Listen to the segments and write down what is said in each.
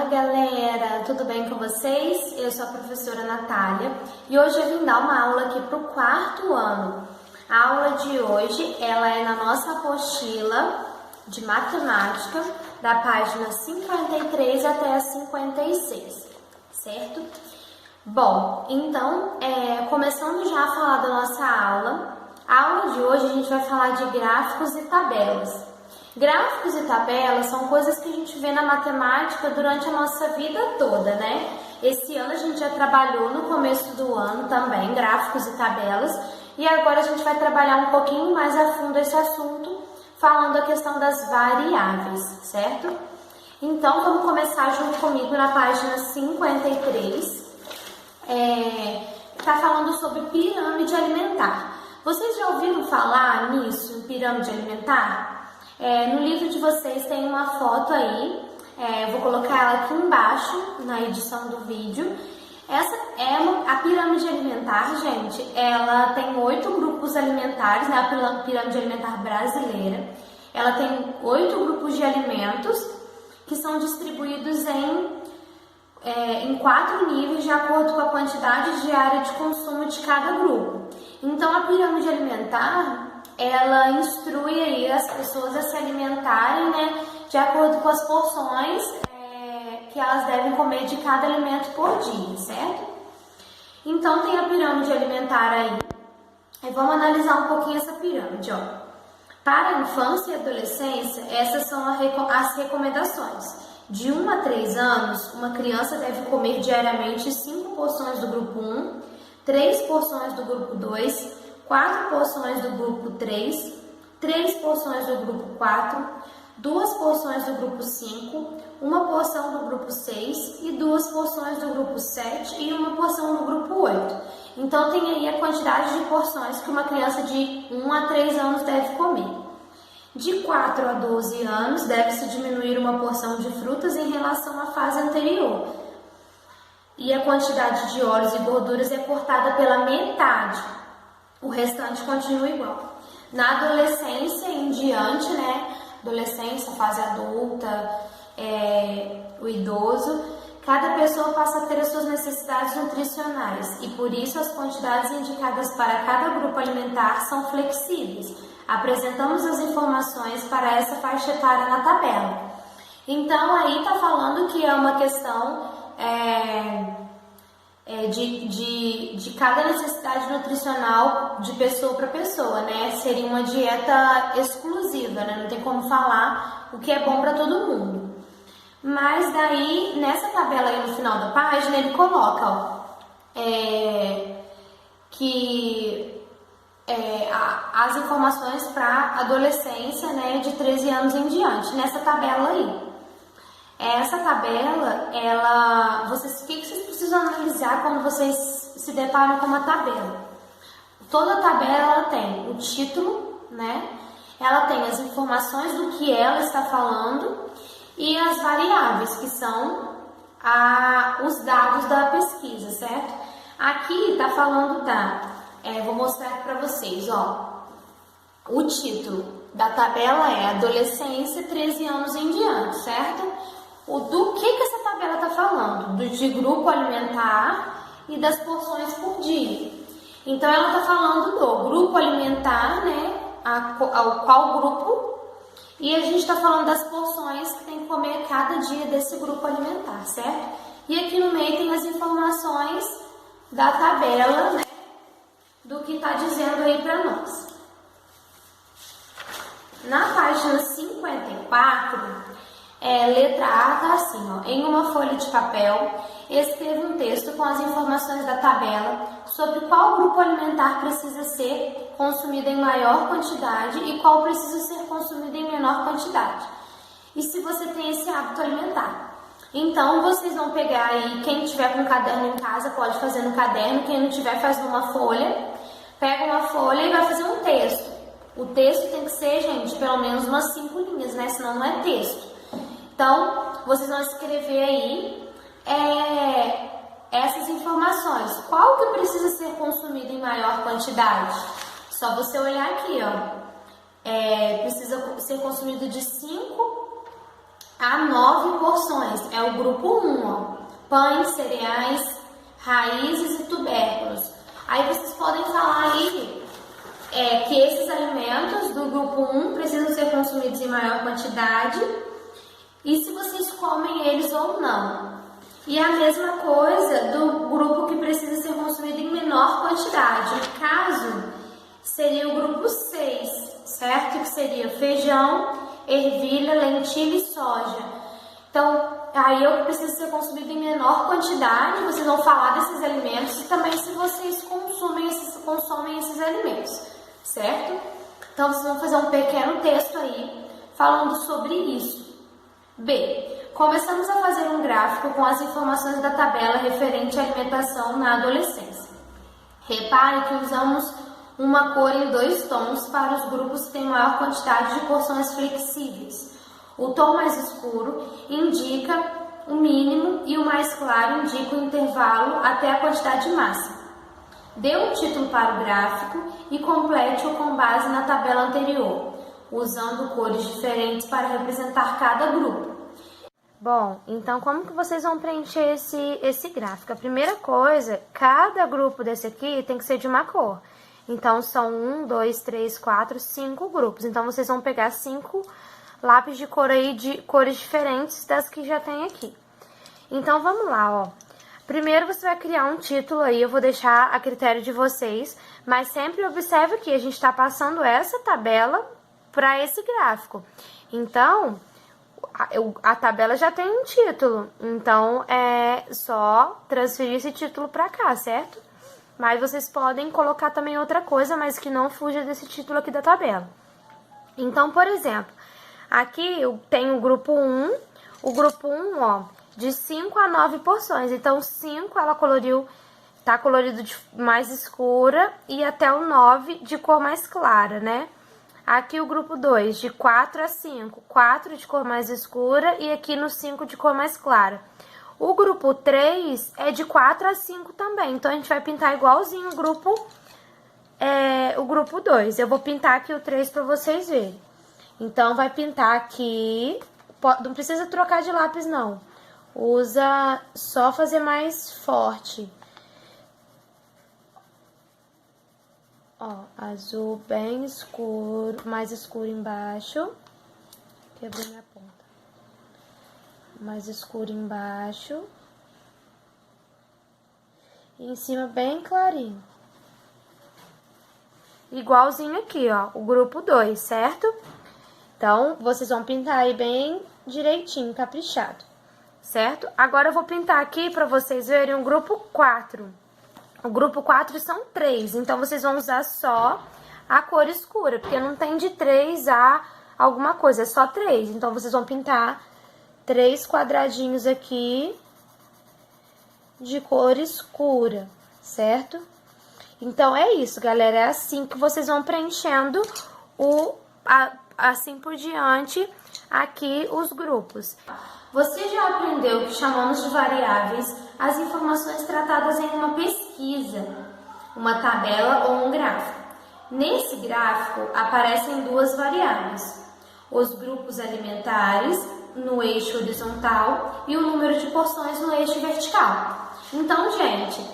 galera, tudo bem com vocês? Eu sou a professora Natália e hoje eu vim dar uma aula aqui para o quarto ano. A aula de hoje ela é na nossa apostila de matemática, da página 53 até a 56, certo? Bom, então, começando já a falar da nossa aula, a aula de hoje a gente vai falar de gráficos e tabelas. Gráficos e tabelas são coisas que a gente vê na matemática durante a nossa vida toda, né? Esse ano a gente já trabalhou no começo do ano também, gráficos e tabelas, e agora a gente vai trabalhar um pouquinho mais a fundo esse assunto, falando a questão das variáveis, certo? Então, vamos começar junto comigo na página 53, tá falando sobre pirâmide alimentar. Vocês já ouviram falar nisso, em pirâmide alimentar? No livro de vocês tem uma foto aí, eu vou colocar ela aqui embaixo na edição do vídeo. Essa é a pirâmide alimentar, gente. Ela tem 8 grupos alimentares, né? A pirâmide alimentar brasileira. Ela tem 8 grupos de alimentos que são distribuídos em 4 níveis de acordo com a quantidade diária de consumo de cada grupo. Então, a pirâmide alimentar ela instrui aí as pessoas a se alimentarem, né, de acordo com as porções que elas devem comer de cada alimento por dia, certo? Então tem a pirâmide alimentar aí. E vamos analisar um pouquinho essa pirâmide, ó. Para a infância e adolescência, essas são as recomendações. De 1 a 3 anos, uma criança deve comer diariamente 5 porções do grupo 1, 3 porções do grupo 2, 4 porções do grupo 3, 3 porções do grupo 4, 2 porções do grupo 5, 1 porção do grupo 6 e 2 porções do grupo 7 e 1 porção do grupo 8. Então tem aí a quantidade de porções que uma criança de 1 a 3 anos deve comer. De 4 a 12 anos deve-se diminuir 1 porção de frutas em relação à fase anterior. E a quantidade de óleos e gorduras é cortada pela metade. O restante continua igual. Na adolescência em diante, né? Adolescência, fase adulta, o idoso, cada pessoa passa a ter as suas necessidades nutricionais e por isso as quantidades indicadas para cada grupo alimentar são flexíveis. Apresentamos as informações para essa faixa etária na tabela. Então aí tá falando que é uma questão de cada necessidade nutricional de pessoa para pessoa, né? Seria uma dieta exclusiva, né? Não tem como falar o que é bom para todo mundo. Mas daí, nessa tabela aí no final da página, ele coloca, ó, as informações para adolescência, né? De 13 anos em diante, nessa tabela aí. Essa tabela, o que vocês precisam analisar quando vocês se deparam com uma tabela? Toda tabela ela tem o título, né? Ela tem as informações do que ela está falando e as variáveis, que são os dados da pesquisa, certo? Aqui está falando vou mostrar para vocês, ó. O título da tabela é Adolescência 13 anos em diante, certo? Do que essa tabela está falando? De grupo alimentar e das porções por dia. Então, ela está falando do grupo alimentar, né? Qual grupo? E a gente está falando das porções que tem que comer cada dia desse grupo alimentar, certo? E aqui no meio tem as informações da tabela, né? Do que está dizendo aí para nós. Na página 54... letra A está assim, ó. Em uma folha de papel, escreva um texto com as informações da tabela sobre qual grupo alimentar precisa ser consumido em maior quantidade e qual precisa ser consumido em menor quantidade. E se você tem esse hábito alimentar. Então, vocês vão pegar aí, quem tiver com caderno em casa pode fazer no caderno, quem não tiver faz numa folha. Pega uma folha e vai fazer um texto. O texto tem que ser, gente, pelo menos umas 5 linhas, né? Senão não é texto. Então, vocês vão escrever aí essas informações. Qual que precisa ser consumido em maior quantidade? Só você olhar aqui, ó. Precisa ser consumido de 5 a 9 porções. É o grupo 1, ó. Pães, cereais, raízes e tubérculos. Aí vocês podem falar aí que esses alimentos do grupo 1 precisam ser consumidos em maior quantidade e se vocês comem eles ou não. E a mesma coisa do grupo que precisa ser consumido em menor quantidade. No caso, seria o grupo 6, certo? Que seria feijão, ervilha, lentilha e soja. Então, aí eu preciso ser consumido em menor quantidade. Vocês vão falar desses alimentos e também se vocês consomem esses alimentos, certo? Então, vocês vão fazer um pequeno texto aí falando sobre isso. B. Começamos a fazer um gráfico com as informações da tabela referente à alimentação na adolescência. Repare que usamos uma cor em 2 tons para os grupos que têm maior quantidade de porções flexíveis. O tom mais escuro indica o mínimo e o mais claro indica o intervalo até a quantidade máxima. Dê um título para o gráfico e complete-o com base na tabela anterior, usando cores diferentes para representar cada grupo. Bom, então como que vocês vão preencher esse gráfico? A primeira coisa, cada grupo desse aqui tem que ser de uma cor. Então, são 1, 2, 3, 4, 5 grupos. Então, vocês vão pegar 5 lápis de cor aí, de cores diferentes das que já tem aqui. Então, vamos lá, ó. Primeiro, você vai criar um título aí, eu vou deixar a critério de vocês, mas sempre observe que a gente está passando essa tabela para esse gráfico. Então, a tabela já tem um título, então é só transferir esse título para cá, certo? Mas vocês podem colocar também outra coisa, mas que não fuja desse título aqui da tabela. Então, por exemplo, aqui eu tenho o grupo 1, ó, de 5 a 9 porções. Então, 5 ela tá colorido de mais escura e até o 9 de cor mais clara, né? Aqui o grupo 2, de 4 a 5, 4 de cor mais escura e aqui no 5 de cor mais clara. O grupo 3 é de 4 a 5 também, então a gente vai pintar igualzinho o grupo 2. Eu vou pintar aqui o 3 para vocês verem. Então, vai pintar aqui, não precisa trocar de lápis não, usa só fazer mais forte. Ó, azul bem escuro, mais escuro embaixo. Quebrei minha ponta. Mais escuro embaixo. E em cima bem clarinho. Igualzinho aqui, ó, o grupo 2, certo? Então, vocês vão pintar aí bem direitinho, caprichado, certo? Agora eu vou pintar aqui pra vocês verem o grupo 4. O grupo 4 são 3, então vocês vão usar só a cor escura, porque não tem de 3 a alguma coisa, é só 3. Então, vocês vão pintar 3 quadradinhos aqui de cor escura, certo? Então, é isso, galera, é assim que vocês vão preenchendo assim por diante aqui os grupos. Você já aprendeu que chamamos de variáveis as informações tratadas em uma pesquisa, uma tabela ou um gráfico. Nesse gráfico aparecem 2 variáveis, os grupos alimentares no eixo horizontal e o número de porções no eixo vertical. Então, gente,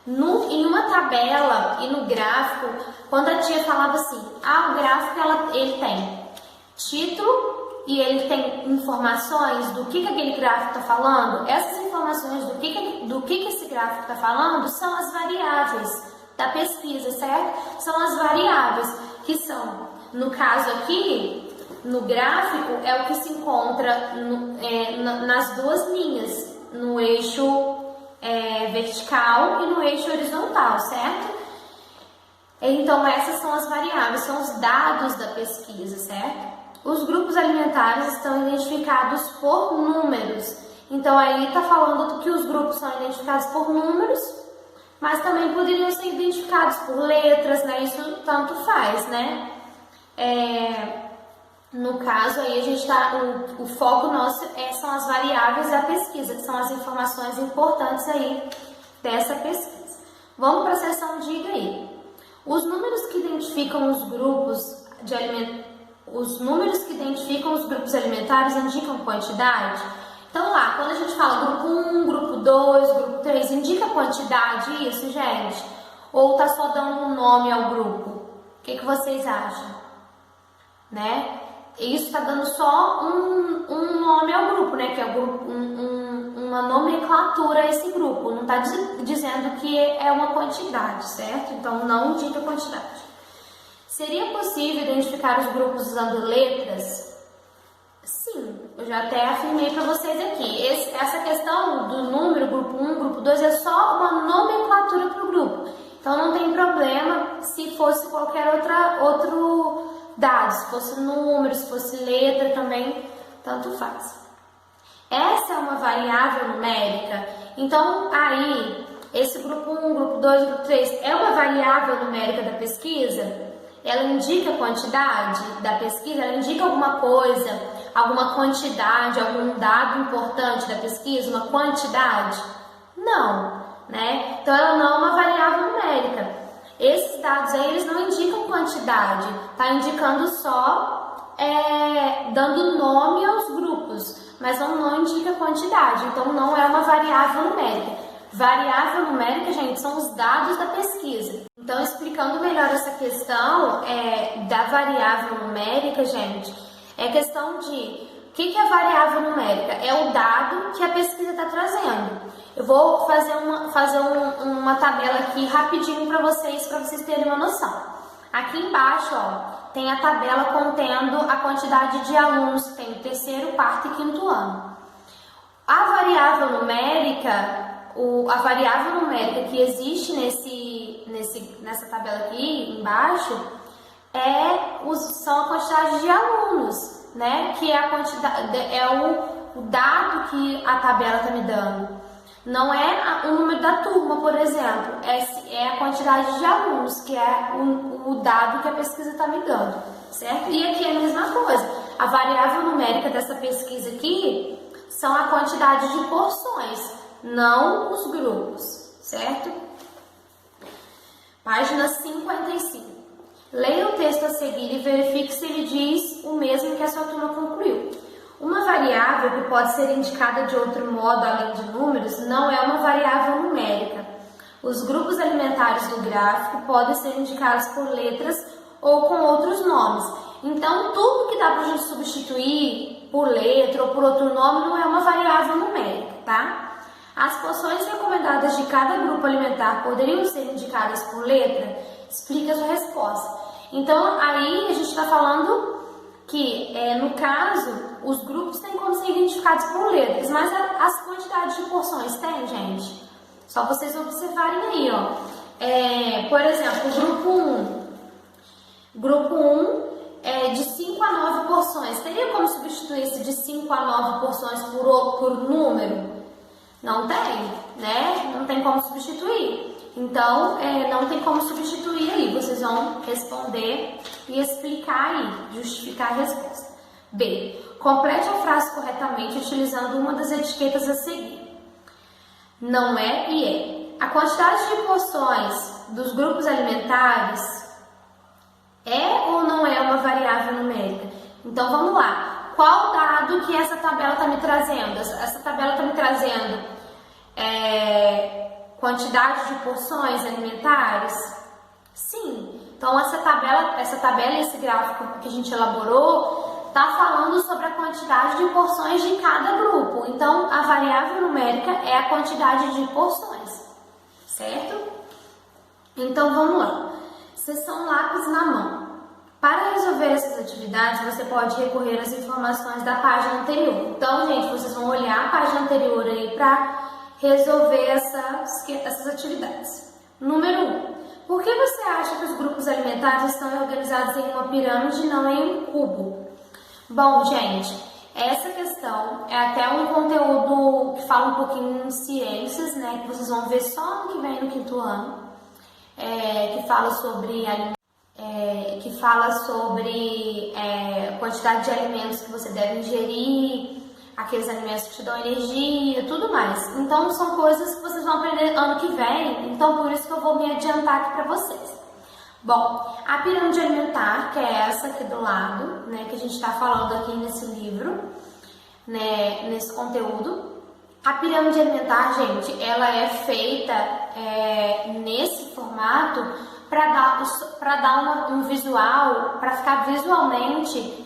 em uma tabela e no gráfico, quando a tia falava assim, o gráfico ele tem título e ele tem informações do que aquele gráfico está falando, essas informações do que esse gráfico está falando são as variáveis da pesquisa, certo? São as variáveis que são, no caso aqui, no gráfico, é o que se encontra nas 2 linhas, no eixo vertical e no eixo horizontal, certo? Então, essas são as variáveis, são os dados da pesquisa, certo? Os grupos alimentares estão identificados por números. Então, aí está falando que os grupos são identificados por números, mas também poderiam ser identificados por letras, né? Isso tanto faz, né? No caso, aí a gente o foco nosso são as variáveis da pesquisa, que são as informações importantes aí dessa pesquisa. Vamos para a seção Diga aí. Os números que identificam os grupos de alimentos os números que identificam os grupos alimentares indicam quantidade? Então lá, quando a gente fala grupo 1, grupo 2, grupo 3, indica quantidade isso, gente? Ou tá só dando um nome ao grupo? O que vocês acham? Né? Isso tá dando só um nome ao grupo, né? Que é o grupo, uma nomenclatura a esse grupo. Não tá dizendo que é uma quantidade, certo? Então não indica quantidade. Seria possível identificar os grupos usando letras? Sim, eu já até afirmei para vocês aqui. Essa questão do número, grupo 1, grupo 2, é só uma nomenclatura para o grupo. Então não tem problema se fosse qualquer outro dado, se fosse número, se fosse letra também, tanto faz. Essa é uma variável numérica, então aí, esse grupo 1, grupo 2, grupo 3 é uma variável numérica da pesquisa? Ela indica a quantidade da pesquisa? Ela indica alguma coisa, alguma quantidade, algum dado importante da pesquisa, uma quantidade? Não, né? Então ela não é uma variável numérica. Esses dados aí, eles não indicam quantidade, tá indicando só, dando nome aos grupos, mas não indica quantidade, então não é uma variável numérica. Variável numérica, gente, são os dados da pesquisa. Então, explicando melhor essa questão da variável numérica, gente, é questão de o que é variável numérica? É o dado que a pesquisa está trazendo. Eu vou fazer uma tabela aqui rapidinho para vocês terem uma noção. Aqui embaixo, ó, tem a tabela contendo a quantidade de alunos que tem o terceiro, quarto e quinto ano. A variável numérica que existe nessa tabela aqui embaixo são a quantidade de alunos, né? Que é a quantidade, o dado que a tabela está me dando. Não é o número da turma, por exemplo, é a quantidade de alunos, que é o dado que a pesquisa está me dando, certo? E aqui é a mesma coisa. A variável numérica dessa pesquisa aqui são a quantidade de porções, não os grupos, certo? Página 55. Leia o texto a seguir e verifique se ele diz o mesmo que a sua turma concluiu. Uma variável que pode ser indicada de outro modo além de números não é uma variável numérica. Os grupos alimentares do gráfico podem ser indicados por letras ou com outros nomes. Então, tudo que dá para a gente substituir por letra ou por outro nome não é uma variável numérica, tá? As porções recomendadas de cada grupo alimentar poderiam ser indicadas por letra? Explique a sua resposta. Então, aí a gente está falando que, no caso, os grupos têm como ser identificados por letras, mas as quantidades de porções tem, gente? Só vocês observarem aí, ó. Por exemplo, grupo 1 é de 5 a 9 porções. Teria como substituir esse de 5 a 9 porções por número? Não tem, né? Não tem como substituir. Então, não tem como substituir aí. Vocês vão responder e explicar aí, justificar a resposta. B. Complete a frase corretamente utilizando uma das etiquetas a seguir. Não é e é. A quantidade de porções dos grupos alimentares é ou não é uma variável numérica? Então, vamos lá. Qual dado que essa tabela está me trazendo? Essa tabela está me trazendo quantidade de porções alimentares? Sim. Então, essa tabela e esse gráfico que a gente elaborou está falando sobre a quantidade de porções de cada grupo. Então, a variável numérica é a quantidade de porções, certo? Então, vamos lá. Seção lápis na mão. Para resolver essas atividades, você pode recorrer às informações da página anterior. Então, gente, vocês vão olhar a página anterior aí para resolver essas atividades. Número 1. Por que você acha que os grupos alimentares estão organizados em uma pirâmide e não em um cubo? Bom, gente, essa questão é até um conteúdo que fala um pouquinho em ciências, né? Que vocês vão ver só no que vem no quinto ano, que fala sobre quantidade de alimentos que você deve ingerir, aqueles alimentos que te dão energia, tudo mais. Então, são coisas que vocês vão aprender ano que vem, então por isso que eu vou me adiantar aqui para vocês. Bom, a pirâmide alimentar, que é essa aqui do lado, né, que a gente está falando aqui nesse livro, né, nesse conteúdo. A pirâmide alimentar, gente, ela é feita nesse formato para dar um visual, para ficar visualmente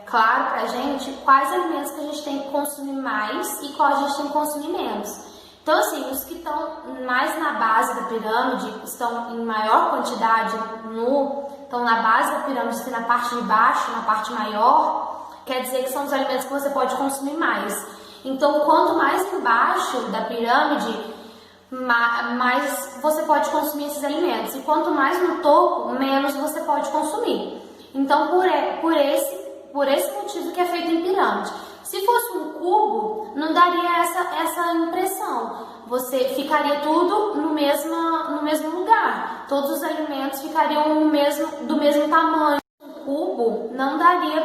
claro pra gente quais alimentos que a gente tem que consumir mais e quais a gente tem que consumir menos. Então, assim, os que estão mais na base da pirâmide, estão em maior quantidade, estão na base da pirâmide, assim, na parte de baixo, na parte maior, quer dizer que são os alimentos que você pode consumir mais. Então, quanto mais embaixo da pirâmide, mais você pode consumir esses alimentos. E quanto mais no topo, menos você pode consumir. Então, por esse motivo que é feito em pirâmide. Se fosse um cubo, não daria essa impressão. Você ficaria tudo no mesmo lugar. Todos os alimentos ficariam do mesmo tamanho. Um cubo não daria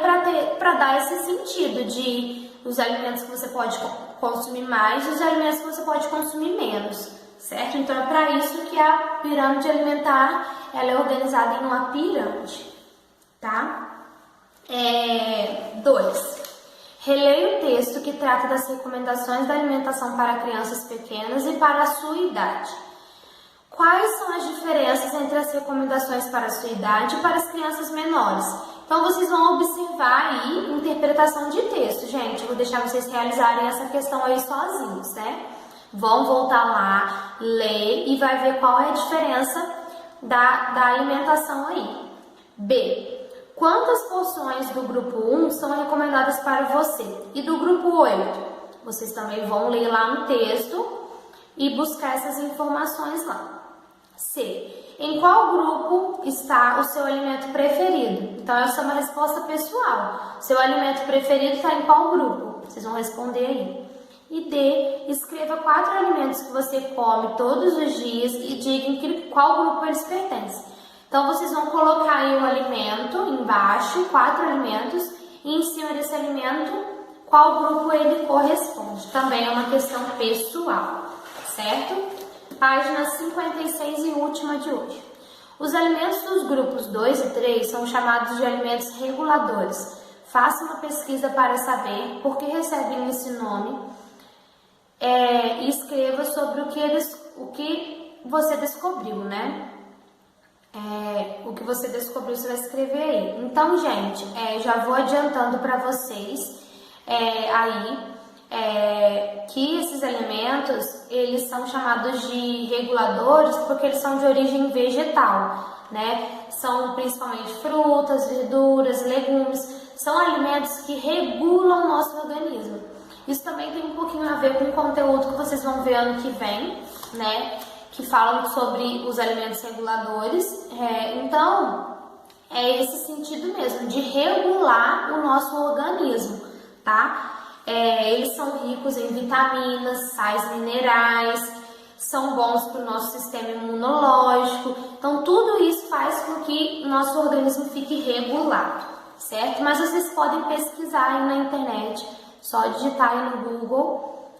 para dar esse sentido de os alimentos que você pode consumir mais e os alimentos que você pode consumir menos, certo? Então é para isso que a pirâmide alimentar ela é organizada em uma pirâmide, tá? 2. Releia o texto que trata das recomendações da alimentação para crianças pequenas e para a sua idade. Quais são as diferenças entre as recomendações para a sua idade e para as crianças menores? Então, vocês vão observar aí interpretação de texto. Gente, eu vou deixar vocês realizarem essa questão aí sozinhos, né? Vão voltar lá, ler e vai ver qual é a diferença da alimentação aí. B. Quantas porções do grupo 1 são recomendadas para você? E do grupo 8? Vocês também vão ler lá no texto e buscar essas informações lá. C. Em qual grupo está o seu alimento preferido? Então, essa é uma resposta pessoal. Seu alimento preferido está em qual grupo? Vocês vão responder aí. E D. Escreva 4 alimentos que você come todos os dias e diga em qual grupo eles pertencem. Então, vocês vão colocar aí o alimento embaixo, 4 alimentos, e em cima desse alimento, qual grupo ele corresponde. Também é uma questão pessoal, certo? Página 56 e última de hoje. Os alimentos dos grupos 2 e 3 são chamados de alimentos reguladores. Faça uma pesquisa para saber por que recebem esse nome e escreva sobre o que você descobriu, né? O que você descobriu, você vai escrever aí. Então, gente, já vou adiantando para vocês que esses alimentos, eles são chamados de reguladores porque eles são de origem vegetal, né? São principalmente frutas, verduras, legumes, são alimentos que regulam o nosso organismo. Isso também tem um pouquinho a ver com o conteúdo que vocês vão ver ano que vem, né? Que falam sobre os alimentos reguladores. Então, é esse sentido mesmo, de regular o nosso organismo, tá? Eles são ricos em vitaminas, sais minerais, são bons para o nosso sistema imunológico. Então, tudo isso faz com que o nosso organismo fique regulado, certo? Mas vocês podem pesquisar aí na internet, só digitar aí no Google,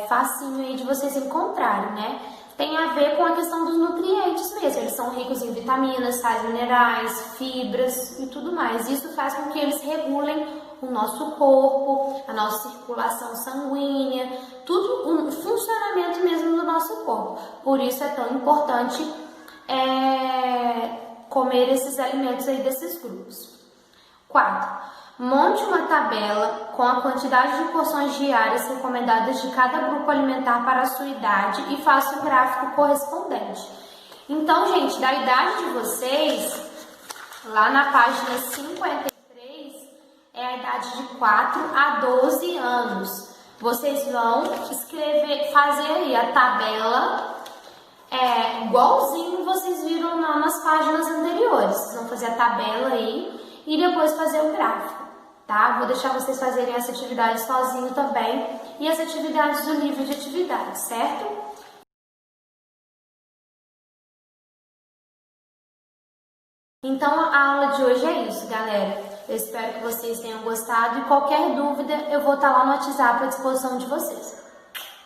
facinho aí de vocês encontrarem, né? Tem a ver com a questão dos nutrientes mesmo. Eles são ricos em vitaminas, sais minerais, fibras e tudo mais. Isso faz com que eles regulem o nosso corpo, a nossa circulação sanguínea, tudo o funcionamento mesmo do nosso corpo. Por isso é tão importante comer esses alimentos aí desses grupos. 4. Monte uma tabela com a quantidade de porções diárias recomendadas de cada grupo alimentar para a sua idade e faça o gráfico correspondente. Então, gente, da idade de vocês, lá na página 53, é a idade de 4 a 12 anos. Vocês vão fazer aí a tabela igualzinho vocês viram lá nas páginas anteriores. Vocês vão fazer a tabela aí e depois fazer o gráfico, tá? Vou deixar vocês fazerem essa atividade sozinho também e as atividades do livro de atividades, certo? Então, a aula de hoje é isso, galera. Eu espero que vocês tenham gostado e qualquer dúvida eu vou estar lá no WhatsApp à disposição de vocês.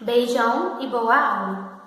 Beijão e boa aula!